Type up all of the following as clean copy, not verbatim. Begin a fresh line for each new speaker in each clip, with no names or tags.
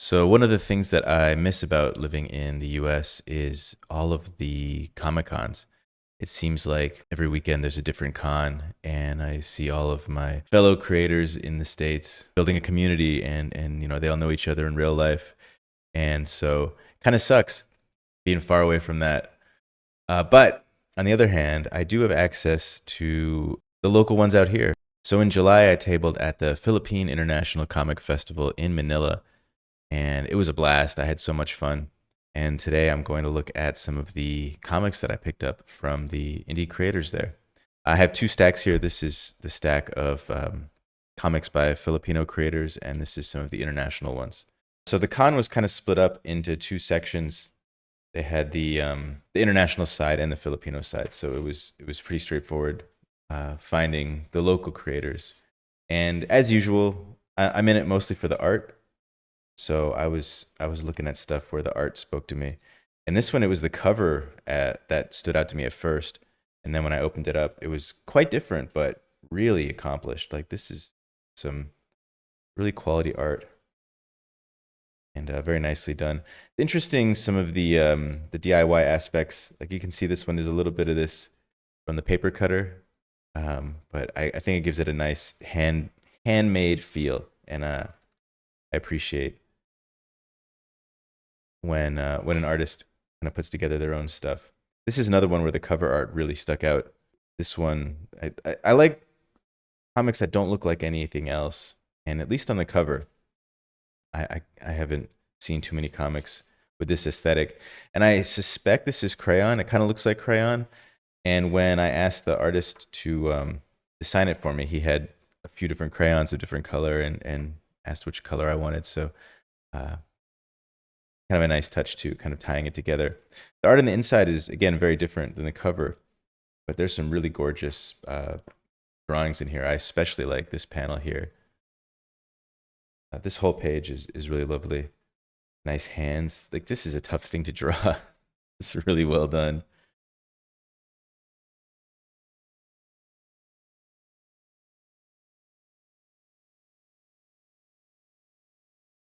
So one of the things that I miss about living in the US is all of the Comic Cons. It seems like every weekend there's a different con, and I see all of my fellow creators in the States building a community, and they all know each other in real life. And so kind of sucks being far away from that. But on the other hand, I do have access to the local ones out here. So in July, I tabled at the Philippine International Comic Festival in Manila, and it was a blast. I had so much fun. And today I'm going to look at some of the comics that I picked up from the indie creators there. I have two stacks here. This is the stack of comics by Filipino creators, and this is some of the international ones. So the con was kind of split up into two sections. They had the international side and the Filipino side. So it was pretty straightforward finding the local creators. And as usual, I'm in it mostly for the art. So I was looking at stuff where the art spoke to me, and this one, it was the cover that stood out to me at first, and then when I opened it up, it was quite different, but really accomplished. Like, this is some really quality art, and very nicely done. Interesting, some of the DIY aspects. Like, you can see this one, there's a little bit of this from the paper cutter, but I think it gives it a nice handmade feel, and I appreciate when an artist kind of puts together their own stuff. This is another one where the cover art really stuck out. This one, I like comics that don't look like anything else, and at least on the cover, I haven't seen too many comics with this aesthetic. And I suspect this is crayon. It kind of looks like crayon. And when I asked the artist to sign it for me, he had a few different crayons of different color, and asked which color I wanted. So kind of a nice touch too, kind of tying it together. The art on the inside is, again, very different than the cover, but there's some really gorgeous drawings in here. I especially like this panel here. This whole page is really lovely. Nice hands. Like, this is a tough thing to draw. It's really well done.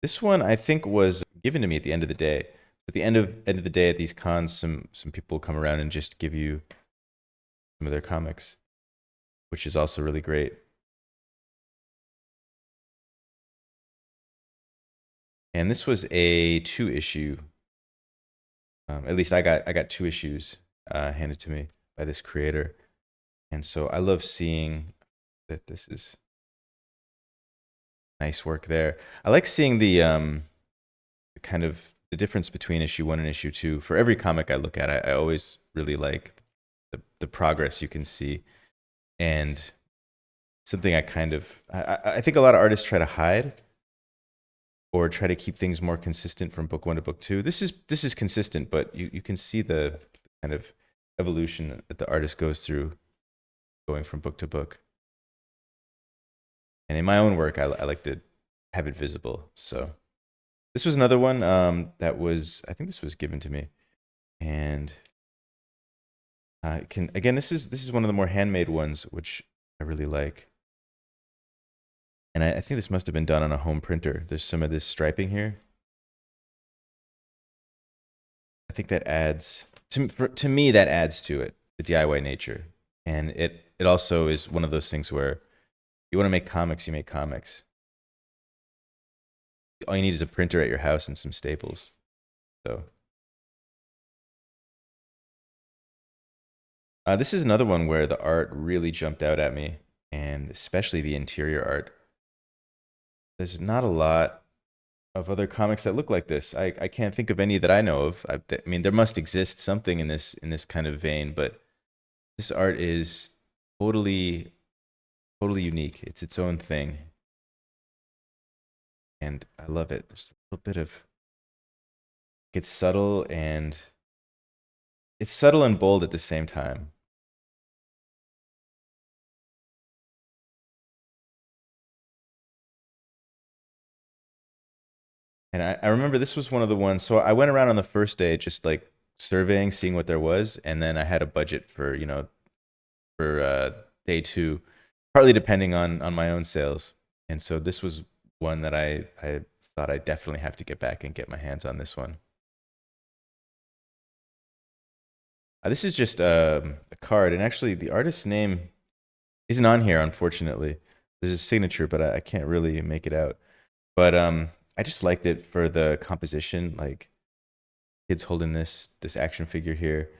This one, I think, was given to me at the end of the day. At the end of the day at these cons, some people come around and just give you some of their comics, which is also really great. And this was a 2-issue. At least I got 2 issues handed to me by this creator, and so I love seeing that. This is nice work there. I like seeing the kind of the difference between issue 1 and issue 2. For every comic I look at, I always really like the progress you can see, and something I think a lot of artists try to hide or try to keep things more consistent from book 1 to book 2. This is consistent, but you can see the kind of evolution that the artist goes through going from book to book. And in my own work, I like to have it visible. So this was another one that was, I think this was given to me, and this is one of the more handmade ones, which I really like. And I think this must have been done on a home printer. There's some of this striping here. I think that adds to me, that adds to it, the DIY nature. And it also is one of those things where you want to make comics, you make comics. All you need is a printer at your house and some staples. So this is another one where the art really jumped out at me, and especially the interior art. There's not a lot of other comics that look like this. I can't think of any that I know of. I mean, there must exist something in this kind of vein, but this art is totally unique. It's its own thing, and I love it. There's a little bit of, it's subtle and bold at the same time. And I remember this was one of the ones. So I went around on the first day just like surveying, seeing what there was, and then I had a budget for day 2, partly depending on my own sales. And so this was one that I thought I definitely have to get back and get my hands on this one. This is just a card, and actually the artist's name isn't on here, unfortunately. There's a signature, but I can't really make it out. But I just liked it for the composition, like kids holding this action figure here,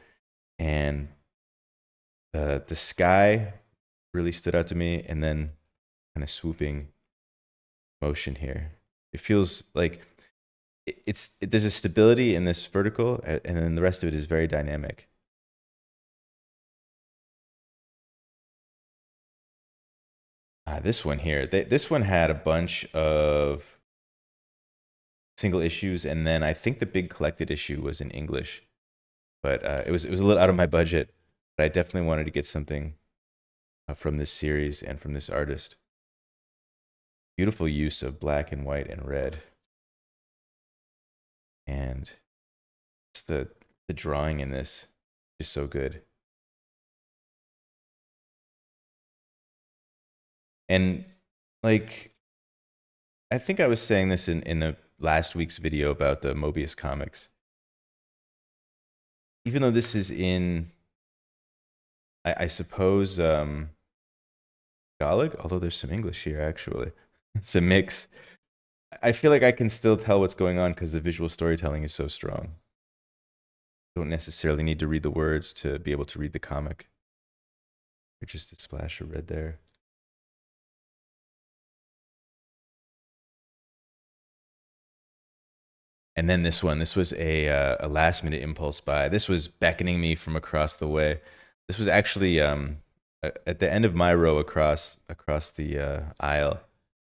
and the sky really stood out to me, and then kind of swooping motion here. It feels like there's a stability in this vertical, and then the rest of it is very dynamic. This one here, this one had a bunch of single issues, and then I think the big collected issue was in English, but it was a little out of my budget. But I definitely wanted to get something from this series and from this artist. Beautiful use of black and white and red, and just the drawing in this is so good. And like, I think I was saying this in a last week's video about the Mobius comics. Even though this is in, I suppose, Gaelic, although there's some English here actually. It's a mix. I feel like I can still tell what's going on because the visual storytelling is so strong. Don't necessarily need to read the words to be able to read the comic. There's just a splash of red there. And then this one, this was a last minute impulse buy. This was beckoning me from across the way. This was actually at the end of my row across the aisle,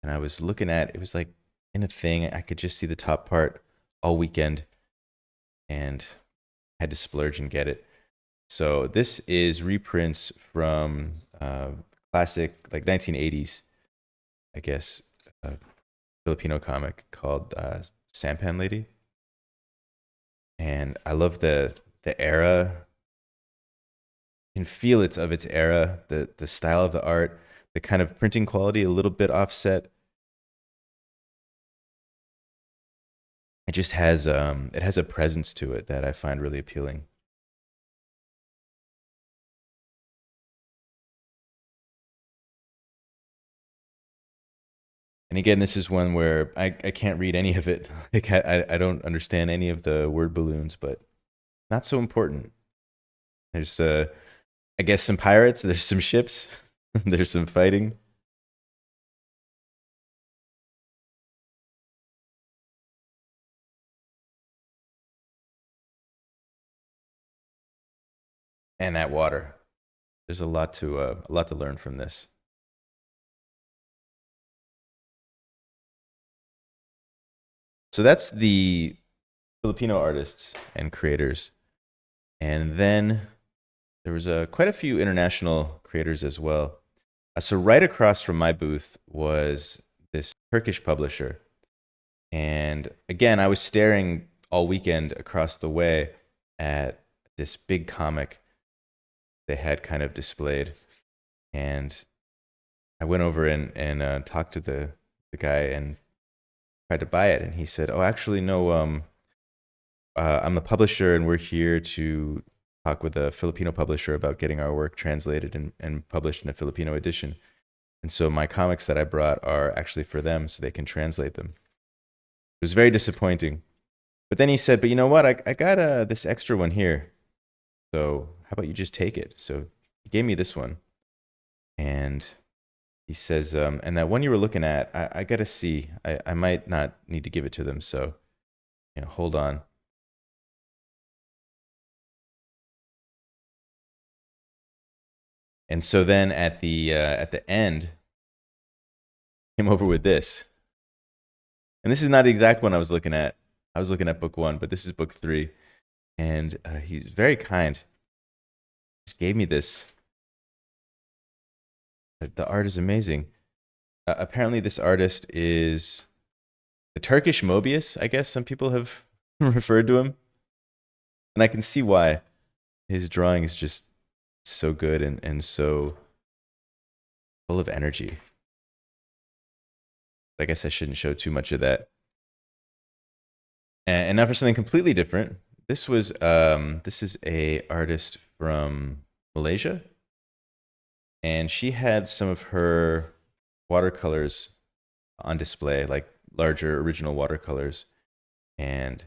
and I was looking at it. Was like in a thing. I could just see the top part all weekend, and had to splurge and get it. So this is reprints from classic, like 1980s, I guess, Filipino comic called Sampan Lady. And I love the era. You can feel it's of its era, the style of the art, the kind of printing quality, a little bit offset. It just has it has a presence to it that I find really appealing. And again, this is one where I can't read any of it. Like I don't understand any of the word balloons, but not so important. There's I guess some pirates, there's some ships, there's some fighting. And that water. There's a lot to learn from this. So that's the Filipino artists and creators. And then there was quite a few international creators as well. So right across from my booth was this Turkish publisher. And again, I was staring all weekend across the way at this big comic they had kind of displayed. And I went over and talked to the guy and tried to buy it. And he said, "Oh, actually, no, I'm a publisher and we're here to talk with a Filipino publisher about getting our work translated and published in a Filipino edition. And so my comics that I brought are actually for them so they can translate them." It was very disappointing. But then he said, "But you know what? I got this extra one here. So how about you just take it?" So he gave me this one. And he says, "And that one you were looking at, I got to see. I might not need to give it to them. So, hold on." And so then at the end, came over with this. And this is not the exact one I was looking at. I was looking at book 1, but this is book 3. And he's very kind. Just gave me this. The art is amazing. Apparently, this artist is the Turkish Mobius, I guess some people have referred to him. And I can see why. His drawing is just so good and so full of energy. I guess I shouldn't show too much of that. And now for something completely different. This is a artist from Malaysia, and she had some of her watercolors on display, like larger original watercolors. And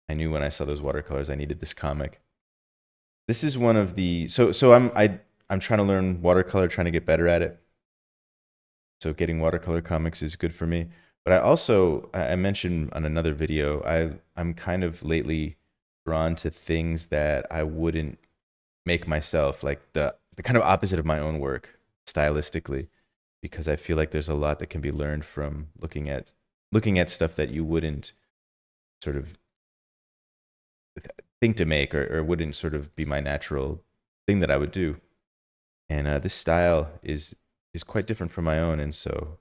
I knew when I saw those watercolors I needed this comic. This is one of the I'm trying to learn watercolor, trying to get better at it. So getting watercolor comics is good for me. But I mentioned on another video, I'm kind of lately drawn to things that I wouldn't make myself, like the kind of opposite of my own work stylistically, because I feel like there's a lot that can be learned from looking at stuff that you wouldn't sort of think to make, or wouldn't sort of be my natural thing that I would do. And this style is quite different from my own, and so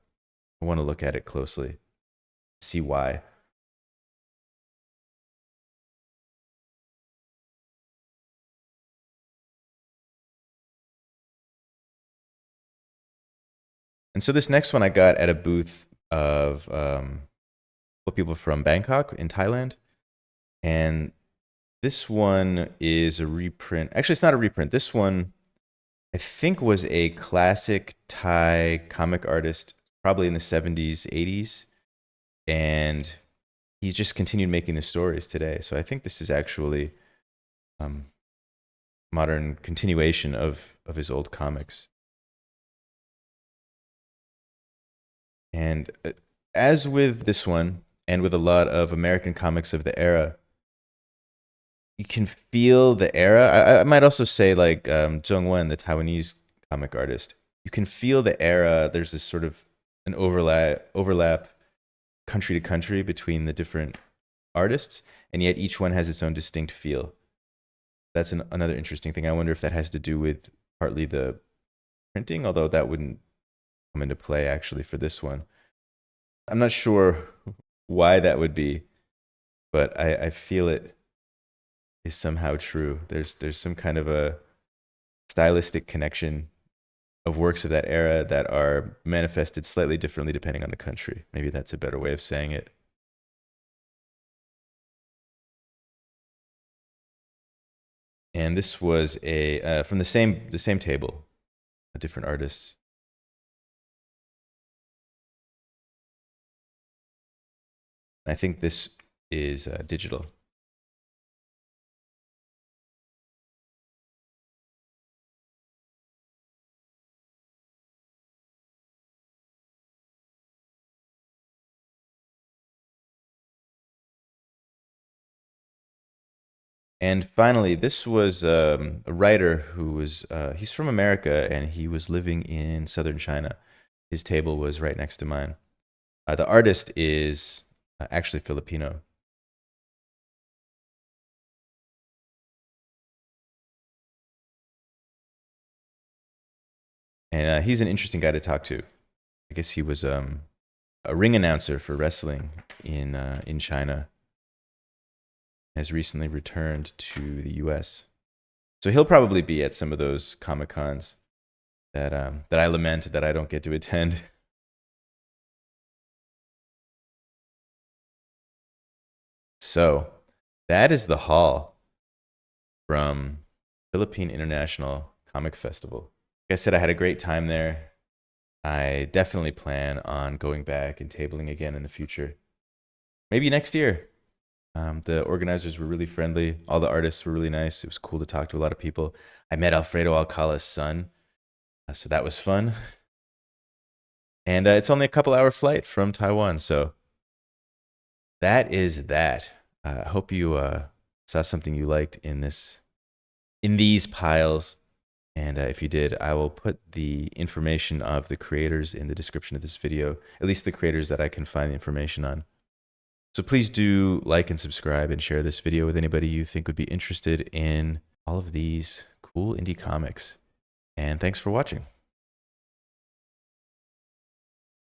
I want to look at it closely, see why. And so this next one I got at a booth of people from Bangkok in Thailand, and this one is a reprint. Actually, it's not a reprint. This one, I think, was a classic Thai comic artist, probably in the 70s, 80s. And he's just continued making the stories today. So I think this is actually modern continuation of his old comics. And as with this one, and with a lot of American comics of the era, you can feel the era. I might also say, like, Zheng Wen, the Taiwanese comic artist. You can feel the era. There's this sort of an overlap country to country between the different artists, and yet each one has its own distinct feel. That's another interesting thing. I wonder if that has to do with partly the printing, although that wouldn't come into play actually for this one. I'm not sure why that would be, but I feel it is somehow true. There's some kind of a stylistic connection of works of that era that are manifested slightly differently depending on the country. Maybe that's a better way of saying it. And this was a from the same table, different artists. I think this is digital. And finally, this was a writer who was, he's from America and he was living in southern China. His table was right next to mine. The artist is actually Filipino. And he's an interesting guy to talk to. I guess he was a ring announcer for wrestling in China. Has recently returned to the U.S. So he'll probably be at some of those Comic Cons that I lament that I don't get to attend. So that is the haul from Philippine International Comic Festival. Like I said, I had a great time there. I definitely plan on going back and tabling again in the future. Maybe next year. The organizers were really friendly. All the artists were really nice. It was cool to talk to a lot of people. I met Alfredo Alcala's son, so that was fun. And it's only a couple hour flight from Taiwan, so that is that. I hope you saw something you liked in these piles. And if you did, I will put the information of the creators in the description of this video, at least the creators that I can find the information on. So please do like and subscribe and share this video with anybody you think would be interested in all of these cool indie comics. And thanks for watching.